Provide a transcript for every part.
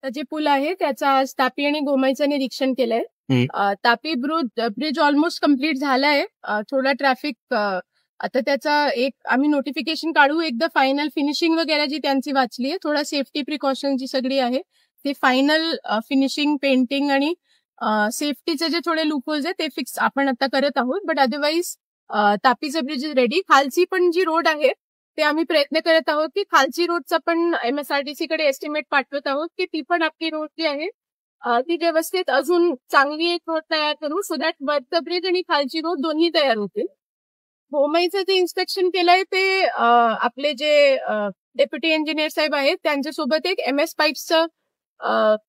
जे पूल आहे त्याचा आज तापी आणि गोमाईचं निरीक्षण केलंय. तापी ब्रिज ऑलमोस्ट कम्प्लीट झालाय. थोडा ट्रॅफिक आता त्याचा एक आम्ही नोटिफिकेशन काढू, एकदा फायनल फिनिशिंग वगैरे जी त्यांची वाचली आहे, थोडा सेफ्टी प्रिकॉशन जी सगळी आहे ते फायनल फिनिशिंग, पेंटिंग आणि सेफ्टीचे जे थोडे लूपहोल्स आहे ते फिक्स आपण आता करत आहोत. बट अदरवाईज तापीचं ब्रिज इज रेडी. खालची पण जी रोड आहे ते आम्ही प्रयत्न करत आहोत की खालची रोडचा पण MSRDC कडे एस्टिमेट पाठवत आहोत की ती पण आपली रोड जी आहे ती व्यवस्थित अजून चांगली एक रोड तयार करू, सो दॅट वरचं ब्रिज आणि खालची रोड दोन्ही तयार होतील. गोमाईचं जे इन्स्पेक्शन केलंय ते आपले जे डेप्युटी इंजिनियर साहेब आहेत त्यांच्यासोबत एक MS पाईप्सचं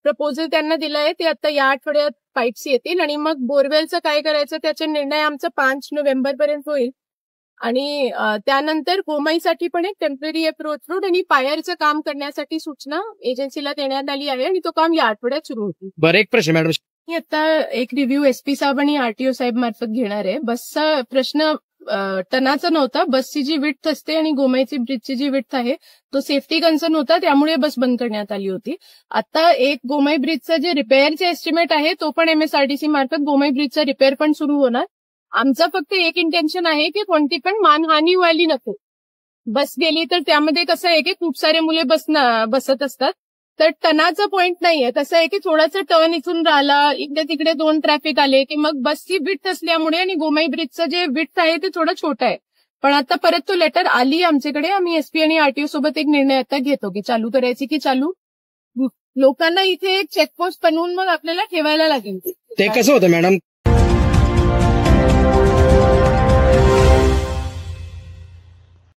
प्रपोजल त्यांना दिलंय. ते आता या आठवड्यात पाईप्स येतील आणि मग बोरवेलचं काय करायचं त्याचे निर्णय आमचा 5 नोव्हेंबर पर्यंत होईल. आणि त्यानंतर गोमाईसाठी पण एक टेम्पररी अप्रोच रोड आणि पायरचं काम करण्यासाठी सूचना एजन्सीला देण्यात आली आहे आणि तो काम या आठवड्यात सुरू होईल. बरं, एक प्रश्न मॅडम, मी आता एक रिव्ह्यू SP साहेब आणि RTO साहेब मार्फत घेणार आहे. बसचा प्रश्न टनाचा नव्हता. बसची जी विड्थ असते आणि गोमाईची ब्रिजची जी विड्थ आहे तो सेफ्टी कन्सर्न होता, त्यामुळे बस बंद करण्यात आली होती. आता एक गोमाई ब्रिजचा जे रिपेअरचे एस्टिमेट आहे तो पण MSRDC मार्फत गोमाई ब्रिजचा रिपेअर पण सुरू होणार. आमचं फक्त एक इंटेन्शन आहे की कोणती पण मानहानी व्हायली नको. बस गेली तर त्यामध्ये कसं आहे की खूप सारे मुले बसत असतात, तर टनाचा पॉइंट नाहीये. कसं आहे की थोडासा टर्न इथून राहिला, इकडे तिकडे 2 ट्रॅफिक आले की मग बसची विड्थ असल्यामुळे आणि गोमाई ब्रिजचं जे विड्थ आहे ते थोडं छोटं आहे. पण आता परत तो लेटर आली आमच्याकडे. आम्ही SP आणि RTO सोबत एक निर्णय आता घेतो की चालू करायची की चालू. लोकांना इथे एक चेकपोस्ट बनवून मग आपल्याला ठेवायला लागेल. ते कसं होतं मॅडम,